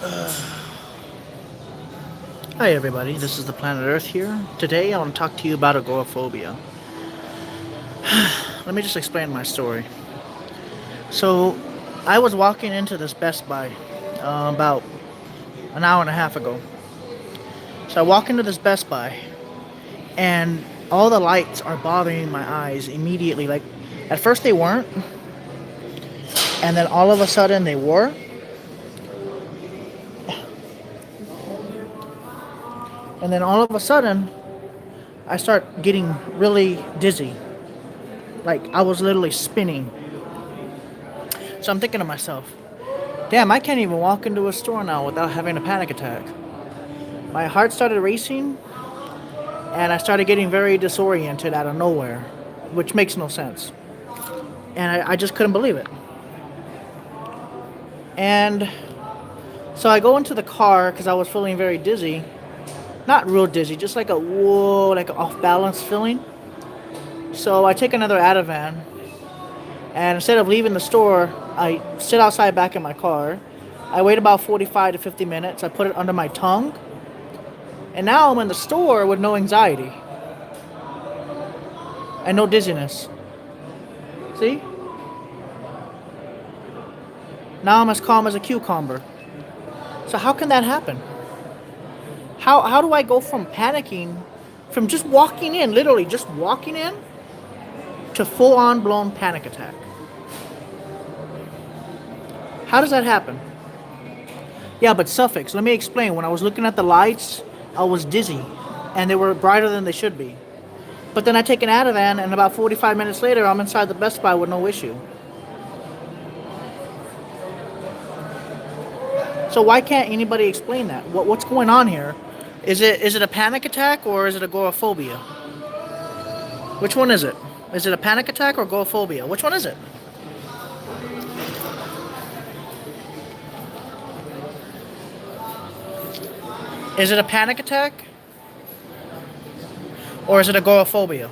Hi everybody, this is the Planet Earth here. Today I want to talk to you about agoraphobia. Let me just explain my story. So, I was walking into this Best Buy about an hour and a half ago. So I walk into this Best Buy and all the lights are bothering my eyes immediately. Like, at first they weren't, and then all of a sudden they were. And then all of a sudden I start getting really dizzy. Like, I was literally spinning. So I'm thinking to myself, damn, I can't even walk into a store now without having a panic attack. My heart started racing, and I started getting very disoriented out of nowhere, which makes no sense. And I just couldn't believe it. And so I go into the car because I was feeling very dizzy. Not real dizzy, just like a whoa, like an off balance feeling. So I take another Ativan, and instead of leaving the store, I sit outside back in my car. I wait about 45 to 50 minutes. I put it under my tongue. And now I'm in the store with no anxiety and no dizziness. See? Now I'm as calm as a cucumber. So how can that happen? How do I go from panicking, from just walking in, literally just walking in, to full on blown panic attack? How does that happen? Yeah, but suffix, let me explain. When I was looking at the lights, I was dizzy, and they were brighter than they should be. But then I take an Ativan, and about 45 minutes later, I'm inside the Best Buy with no issue. So why can't anybody explain that? What's going on here? Is it a panic attack or is it agoraphobia? Which one is it? Is it a panic attack or agoraphobia? Which one is it? Is it a panic attack or is it agoraphobia?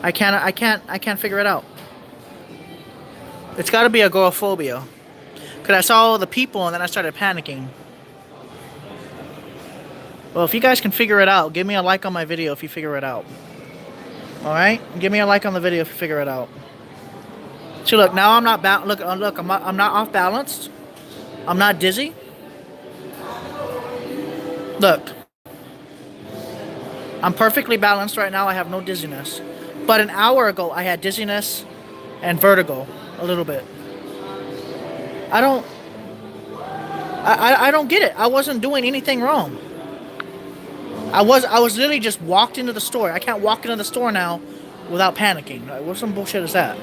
I can't figure it out. It's got to be agoraphobia. Because I saw all the people and then I started panicking. Well, if you guys can figure it out, give me a like on my video if you figure it out. Alright? Give me a like on the video if you figure it out. See, look, now I'm not look, I'm not off balanced. I'm not dizzy. Look. I'm perfectly balanced right now. I have no dizziness. But an hour ago I had dizziness and vertigo a little bit. I don't I don't get it. I wasn't doing anything wrong. I was literally just walked into the store. I can't walk into the store now without panicking. Like, what some bullshit is that?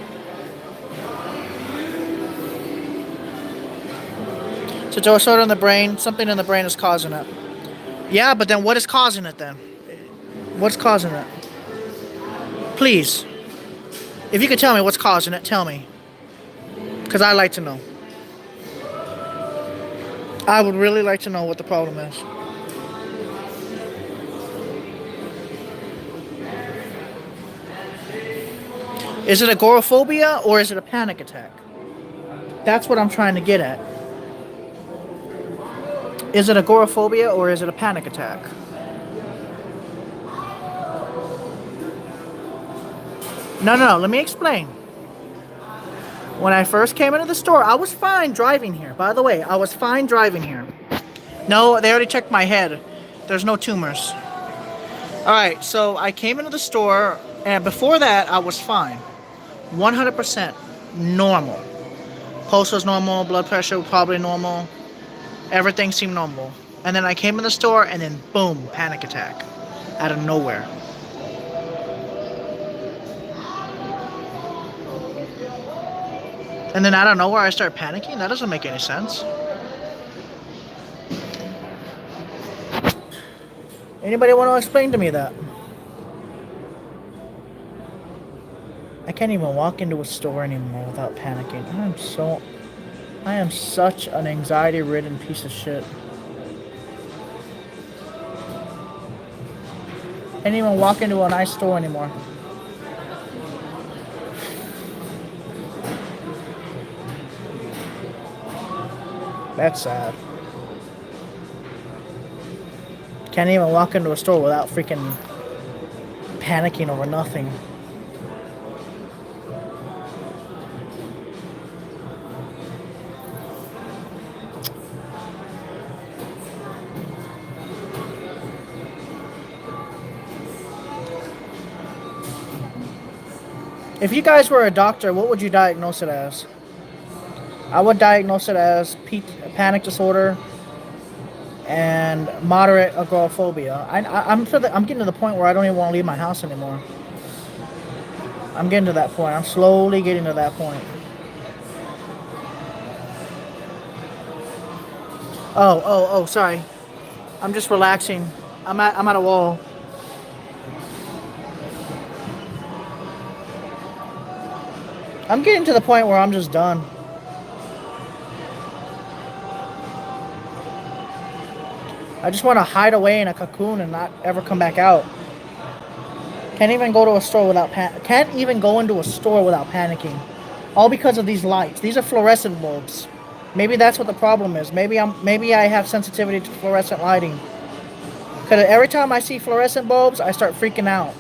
So to a sort in the brain, something in the brain is causing it. Yeah, but then what is causing it then? What's causing it? Please. If you could tell me what's causing it, tell me. Because I'd like to know. I would really like to know what the problem is. Is it agoraphobia or is it a panic attack? That's what I'm trying to get at. Is it agoraphobia or is it a panic attack? No, let me explain. When I first came into the store, I was fine driving here. By the way, I was fine driving here. No, they already checked my head. There's no tumors. Alright, so I came into the store, and before that, I was fine. 100% normal. Pulse was normal, blood pressure was probably normal. Everything seemed normal. And then I came in the store, and then boom, panic attack. Out of nowhere. And then out of nowhere, I start panicking? That doesn't make any sense. Anybody want to explain to me that? I can't even walk into a store anymore without panicking. I am such an anxiety-ridden piece of shit. I can't even walk into a nice store anymore. That's sad. Can't even walk into a store without freaking panicking over nothing. If you guys were a doctor, what would you diagnose it as? I would diagnose it as panic disorder and moderate agoraphobia. I'm getting to the point where I don't even want to leave my house anymore. I'm getting to that point. I'm slowly getting to that point. Oh, sorry. I'm just relaxing. I'm at a wall. I'm getting to the point where I'm just done. I just want to hide away in a cocoon and not ever come back out. Can't even go to a store without can't even go into a store without panicking. All because of these lights. These are fluorescent bulbs. Maybe that's what the problem is. Maybe I have sensitivity to fluorescent lighting. Because every time I see fluorescent bulbs, I start freaking out.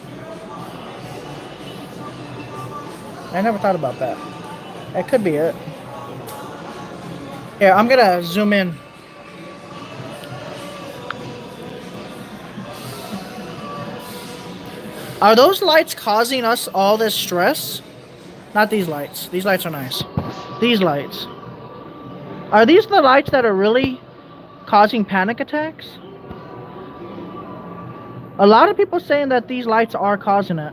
I never thought about that. That could be it. Here, I'm gonna zoom in. Are those lights causing us all this stress? Not these lights. These lights are nice. These lights. Are these the lights that are really causing panic attacks? A lot of people saying that these lights are causing it.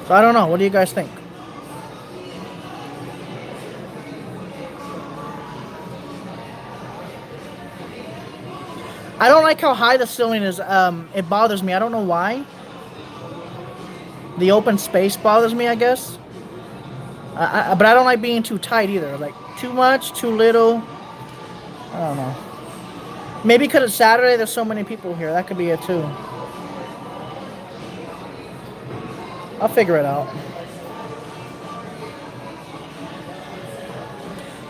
So I don't know. What do you guys think? I don't like how high the ceiling is. It bothers me. I don't know why. The open space bothers me, I guess. But I don't like being too tight either. Like, too much, too little. I don't know. Maybe because it's Saturday, there's so many people here. That could be it too. I'll figure it out.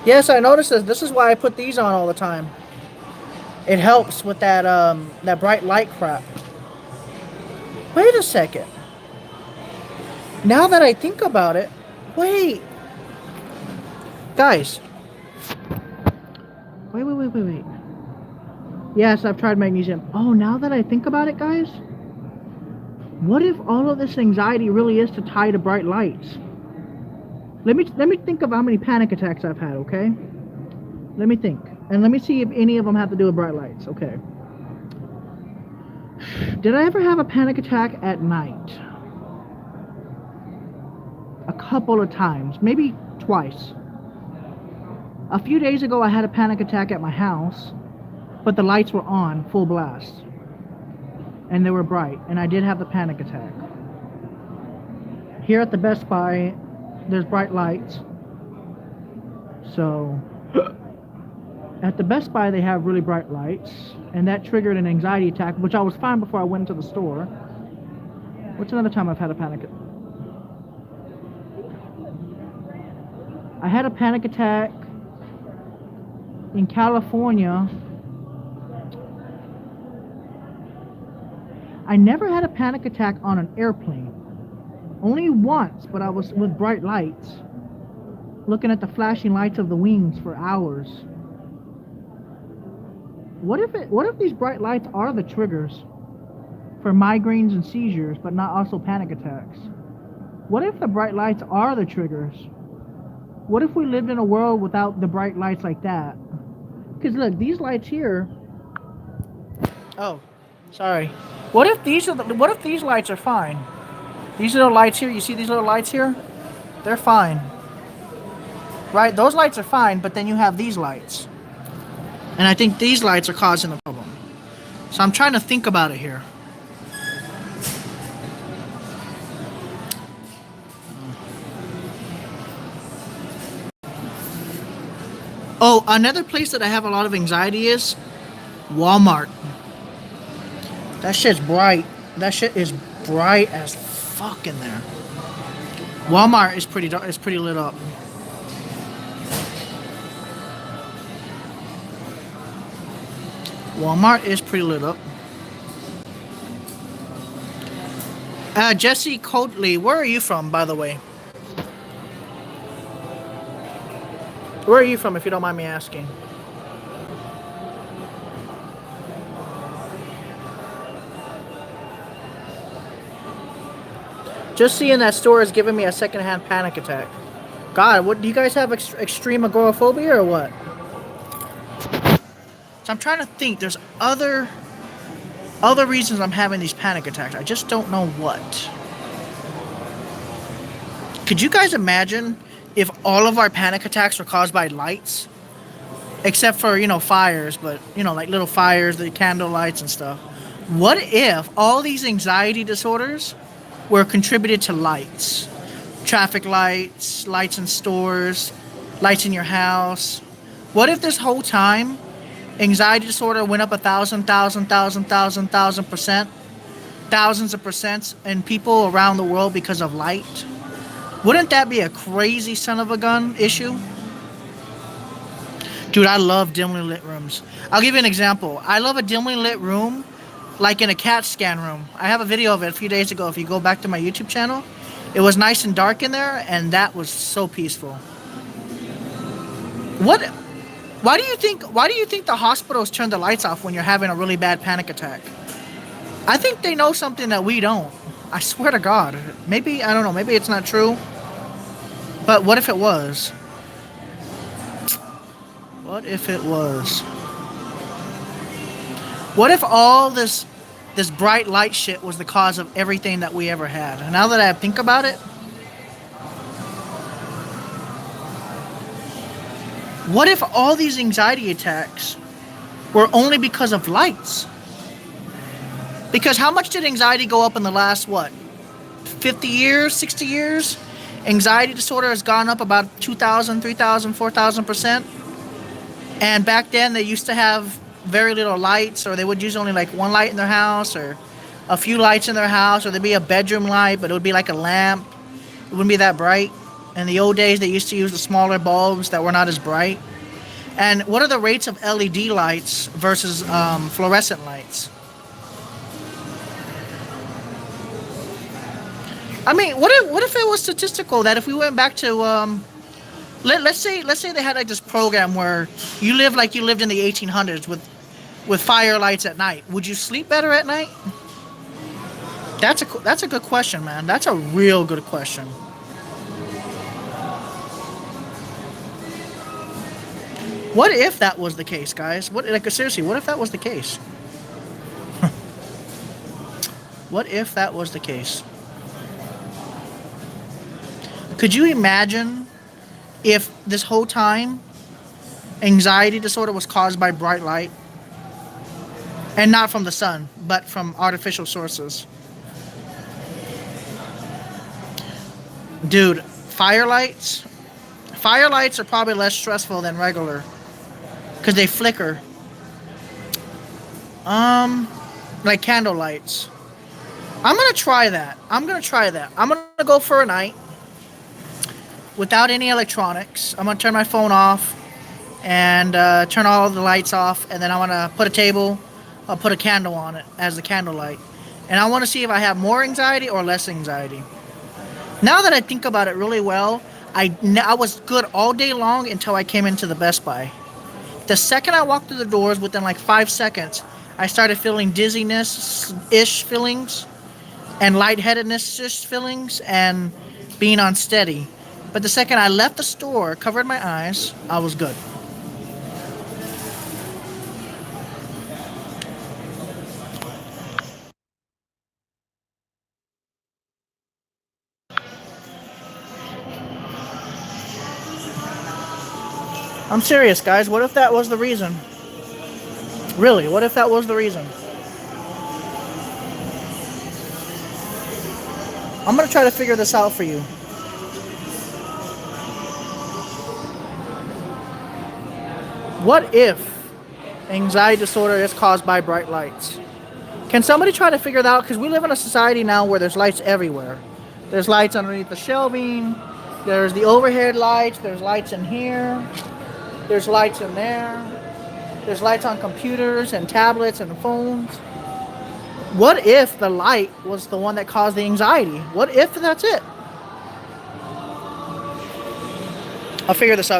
Yes, I noticed this. This is why I put these on all the time. It helps with that that bright light crap. Wait a second. Now that I think about it, wait. Guys. Wait. Yes, I've tried magnesium. Oh, now that I think about it, guys. What if all of this anxiety really is to tie to bright lights? Let me think of how many panic attacks I've had, okay? Let me think. And let me see if any of them have to do with bright lights. Okay. Did I ever have a panic attack at night? A couple of times. Maybe twice. A few days ago, I had a panic attack at my house, but the lights were on, full blast. And they were bright, and I did have the panic attack. Here at the Best Buy, there's bright lights. So... at the Best Buy, they have really bright lights, and that triggered an anxiety attack, which I was fine before I went to the store. What's another time I've had a panic attack? I had a panic attack in California. I never had a panic attack on an airplane. Only once, but I was with bright lights, looking at the flashing lights of the wings for hours. What if these bright lights are the triggers for migraines and seizures, but not also panic attacks? What if the bright lights are the triggers? What if we lived in a world without the bright lights like that? Because look, these lights here. Oh, sorry. What if these lights are fine? These little lights here. You see these little lights here? They're fine, right? Those lights are fine, but then you have these lights. And I think these lights are causing the problem. So I'm trying to think about it here. Oh, another place that I have a lot of anxiety is Walmart. That shit's bright. That shit is bright as fuck in there. Walmart is pretty lit up. Walmart is pretty lit up. Jesse Coatley, where are you from, by the way? Where are you from, if you don't mind me asking? Just seeing that store is giving me a secondhand panic attack. God, what do you guys have? Extreme agoraphobia or what? So I'm trying to think. There's other reasons I'm having these panic attacks. I just don't know what. Could you guys imagine if all of our panic attacks were caused by lights? Except for, fires, but, like little fires, the candle lights and stuff. What if all these anxiety disorders were contributed to lights? Traffic lights, lights in stores, lights in your house. What if this whole time anxiety disorder went up 1,000%, thousands of percents in people around the world because of light? Wouldn't that be a crazy son of a gun issue? Dude, I love dimly lit rooms. I'll give you an example. I love a dimly lit room like in a CAT scan room. I have a video of it a few days ago if you go back to my YouTube channel. It was nice and dark in there, and that was so peaceful. Why do you think the hospitals turn the lights off when you're having a really bad panic attack? I think they know something that we don't. I swear to God. Maybe, I don't know, maybe it's not true. But what if it was? What if it was? What if all this bright light shit was the cause of everything that we ever had? And now that I think about it, what if all these anxiety attacks were only because of lights? Because how much did anxiety go up in the last, 50 years, 60 years? Anxiety disorder has gone up about 2,000, 3,000, 4,000%. And back then they used to have very little lights, or they would use only like one light in their house, or a few lights in their house, or there'd be a bedroom light, but it would be like a lamp. It wouldn't be that bright. In the old days, they used to use the smaller bulbs that were not as bright. And what are the rates of LED lights versus fluorescent lights? I mean, what if it was statistical that if we went back to let's say they had like this program where you live like you lived in the 1800s with fire lights at night, would you sleep better at night? That's a good question, man. That's a real good question. What if that was the case, guys? Seriously, what if that was the case? What if that was the case? Could you imagine if this whole time anxiety disorder was caused by bright light? And not from the sun, but from artificial sources. Dude, firelights are probably less stressful than regular, because they flicker. Like candle lights. I'm gonna try that. I'm gonna go for a night without any electronics. I'm gonna turn my phone off and turn all the lights off, and then I want to put a table. I'll put a candle on it as the candle light, and I want to see if I have more anxiety or less anxiety. Now that I think about it really well, I was good all day long until I came into the Best Buy. The second I walked through the doors, within like 5 seconds, I started feeling dizziness-ish feelings and lightheadedness-ish feelings and being unsteady. But the second I left the store, covered my eyes, I was good. I'm serious, guys. What if that was the reason? Really, what if that was the reason? I'm going to try to figure this out for you. What if anxiety disorder is caused by bright lights? Can somebody try to figure that out? Because we live in a society now where there's lights everywhere. There's lights underneath the shelving. There's the overhead lights. There's lights in here. There's lights in there. There's lights on computers and tablets and phones. What if the light was the one that caused the anxiety? What if that's it? I'll figure this out.